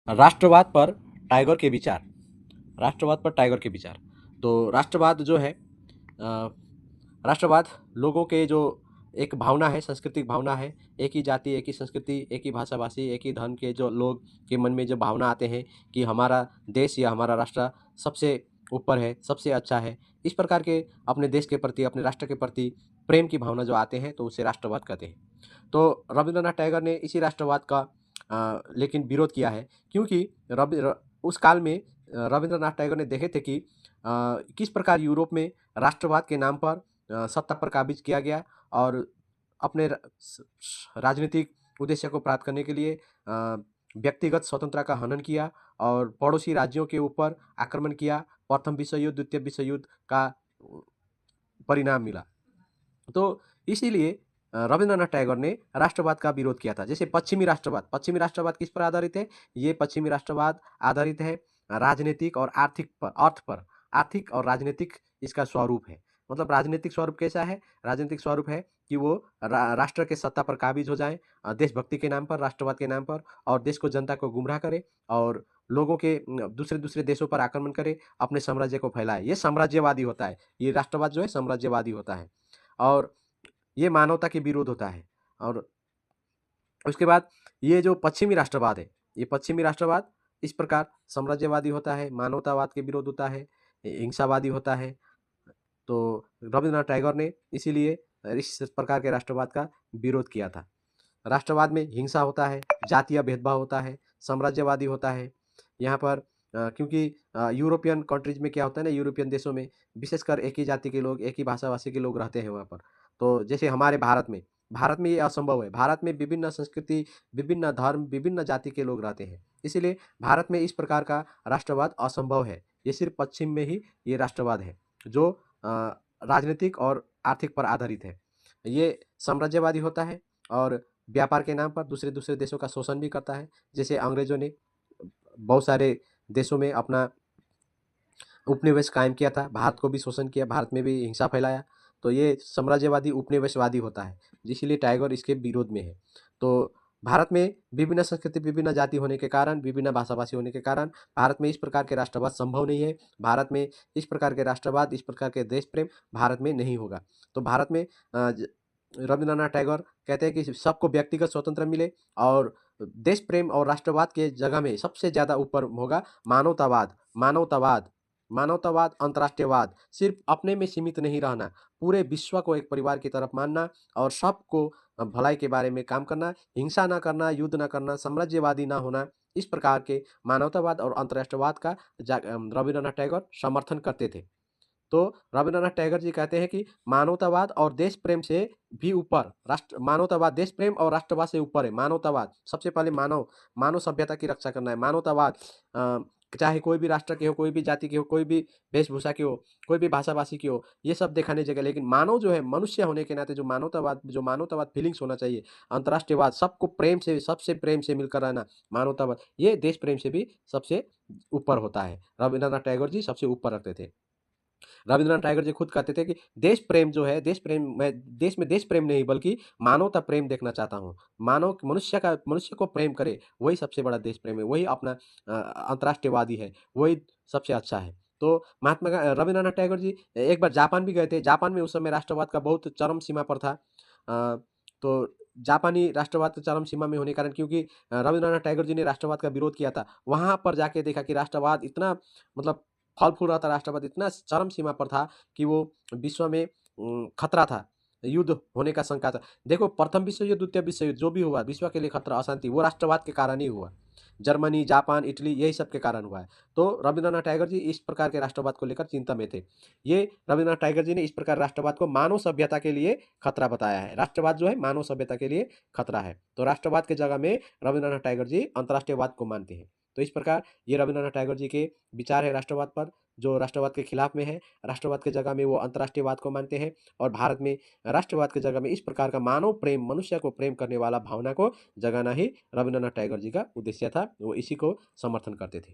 राष्ट्रवाद पर टाइगर के विचार। राष्ट्रवाद पर टाइगर के विचार। तो राष्ट्रवाद जो है राष्ट्रवाद लोगों के जो एक भावना है, सांस्कृतिक भावना है, एक ही जाति, एक ही संस्कृति, एक ही भाषा-भाषी, एक ही धर्म के जो लोग के मन में जो भावना आते हैं कि हमारा देश या हमारा राष्ट्र सबसे ऊपर है, सबसे अच्छा है। इस प्रकार के अपने देश के प्रति, अपने राष्ट्र के प्रति प्रेम की भावना जो आते हैं, तो उसे राष्ट्रवाद कहते हैं। तो रवींद्रनाथ टैगोर ने इसी राष्ट्रवाद का लेकिन विरोध किया है, क्योंकि उस काल में रवींद्रनाथ टैगोर ने देखे थे कि किस प्रकार यूरोप में राष्ट्रवाद के नाम पर सत्ता पर काबिज किया गया और अपने राजनीतिक उद्देश्य को प्राप्त करने के लिए व्यक्तिगत स्वतंत्रता का हनन किया और पड़ोसी राज्यों के ऊपर आक्रमण किया। प्रथम विश्व युद्ध, द्वितीय विश्व युद्ध का परिणाम मिला। तो इसीलिए रवींद्रनाथ टैगोर ने राष्ट्रवाद का विरोध किया था। जैसे पश्चिमी राष्ट्रवाद किस पर आधारित है? ये पश्चिमी राष्ट्रवाद आधारित है राजनीतिक और आर्थिक और राजनीतिक इसका स्वरूप है। मतलब राजनीतिक स्वरूप कैसा है? राजनीतिक स्वरूप है कि वो राष्ट्र के सत्ता पर काबिज हो जाएं, देशभक्ति के नाम पर, राष्ट्रवाद के नाम पर, और देश को, जनता को गुमराह करे और लोगों के दूसरे दूसरे देशों पर आक्रमण करे, अपने साम्राज्य को फैलाए। ये साम्राज्यवादी होता है। ये राष्ट्रवाद जो है साम्राज्यवादी होता है और ये मानवता के विरोध होता है। और उसके बाद ये जो पश्चिमी राष्ट्रवाद है, ये पश्चिमी राष्ट्रवाद इस प्रकार साम्राज्यवादी होता है, मानवतावाद के विरोध होता है, हिंसावादी होता है। तो रवींद्रनाथ टैगोर ने इसीलिए इस प्रकार के राष्ट्रवाद का विरोध किया था। राष्ट्रवाद में हिंसा होता है, जातीय भेदभाव होता है, साम्राज्यवादी होता है। यहाँ पर क्योंकि यूरोपियन कंट्रीज में क्या होता है ना, यूरोपियन देशों में विशेषकर एक ही जाति के लोग, एक ही भाषा-भाषी के लोग रहते हैं वहाँ पर। तो जैसे हमारे भारत में ये असंभव है। भारत में विभिन्न संस्कृति, विभिन्न धर्म, विभिन्न जाति के लोग रहते हैं। इसीलिए भारत में इस प्रकार का राष्ट्रवाद असंभव है। ये सिर्फ पश्चिम में ही ये राष्ट्रवाद है, जो राजनीतिक और आर्थिक पर आधारित है। ये साम्राज्यवादी होता है और व्यापार के नाम पर दूसरे-दूसरे देशों का शोषण भी करता है। जैसे अंग्रेज़ों ने बहुत सारे देशों में अपना उपनिवेश कायम किया था, भारत को भी शोषण किया, भारत में भी हिंसा फैलाया। तो ये साम्राज्यवादी, उपनिवेशवादी होता है, इसीलिए टैगोर इसके विरोध में है। तो भारत में विभिन्न संस्कृति, विभिन्न जाति होने के कारण, विभिन्न भाषा-भाषी होने के कारण भारत में इस प्रकार के राष्ट्रवाद संभव नहीं है। भारत में इस प्रकार के राष्ट्रवाद, इस प्रकार के देश प्रेम भारत में नहीं होगा। तो भारत में रवींद्रनाथ टैगोर कहते हैं कि सबको व्यक्तिगत स्वतंत्रता मिले और देश प्रेम और राष्ट्रवाद के जगह में सबसे ज़्यादा ऊपर होगा मानवतावाद, अंतर्राष्ट्रीयवाद। सिर्फ अपने में सीमित नहीं रहना, पूरे विश्व को एक परिवार की तरफ मानना और सबको भलाई के बारे में काम करना, हिंसा ना करना, युद्ध ना करना, साम्राज्यवादी ना होना। इस प्रकार के मानवतावाद और अंतर्राष्ट्रवाद का रवींद्रनाथ टैगोर समर्थन करते थे। तो रवींद्रनाथ टैगोर जी कहते हैं कि मानवतावाद और देश प्रेम से भी ऊपर मानवतावाद, देश प्रेम और राष्ट्रवाद से ऊपर है मानवतावाद। सबसे पहले मानव सभ्यता की रक्षा करना है। मानवतावाद चाहे कोई भी राष्ट्र के हो, कोई भी जाति के हो, कोई भी वेशभूषा के हो, कोई भी भाषा-भाषी के हो, ये सब दिखाने जगह, लेकिन मानव जो है, मनुष्य होने के नाते जो मानवतावाद फीलिंग्स होना चाहिए, अंतर्राष्ट्रीयवाद, सबको प्रेम से, सबसे प्रेम से मिलकर रहना, मानवतावाद, ये देश प्रेम से भी सबसे ऊपर होता है। रवींद्रनाथ टैगोर जी सबसे ऊपर रखते थे। रवींद्रनाथ टैगोर जी खुद कहते थे कि देश प्रेम जो है, मैं देश में देश प्रेम नहीं बल्कि मानवता प्रेम देखना चाहता हूँ। मनुष्य को प्रेम करे, वही सबसे बड़ा देश प्रेम है, वही अपना अंतर्राष्ट्रीयवादी है, वही सबसे अच्छा है। तो रवींद्रनाथ टैगोर जी एक बार जापान भी गए थे। जापान में उस समय राष्ट्रवाद का बहुत चरम सीमा पर था। तो जापानी राष्ट्रवाद चरम सीमा में होने के कारण, क्योंकि रवींद्रनाथ टैगोर जी ने राष्ट्रवाद का विरोध किया था, वहाँ पर जाके देखा कि राष्ट्रवाद इतना मतलब फल-फूल रहा था, राष्ट्रवाद इतना चरम सीमा पर था कि वो विश्व में खतरा था, युद्ध होने का शंका था। देखो, प्रथम विश्व युद्ध, द्वितीय विश्व युद्ध जो भी हुआ, विश्व के लिए खतरा, अशांति, वो राष्ट्रवाद के कारण ही हुआ। जर्मनी, जापान, इटली, यही सब के कारण हुआ है। तो रवींद्रनाथ टैगोर जी इस प्रकार के राष्ट्रवाद को लेकर चिंता में थे। ये रवींद्रनाथ टैगोर जी ने इस प्रकार राष्ट्रवाद को मानव सभ्यता के लिए खतरा बताया है। राष्ट्रवाद जो है मानव सभ्यता के लिए खतरा है। तो राष्ट्रवाद की जगह में रवींद्रनाथ टैगोर जी अंतर्राष्ट्रीयवाद को मानते हैं। तो इस प्रकार ये रवींद्रनाथ टैगोर जी के विचार है राष्ट्रवाद पर, जो राष्ट्रवाद के खिलाफ में है। राष्ट्रवाद की जगह में वो अंतर्राष्ट्रीयवाद को मानते हैं और भारत में राष्ट्रवाद की जगह में इस प्रकार का मानव प्रेम, मनुष्य को प्रेम करने वाला भावना को जगाना ही रवींद्रनाथ टैगोर जी का उद्देश्य था। वो इसी को समर्थन करते थे।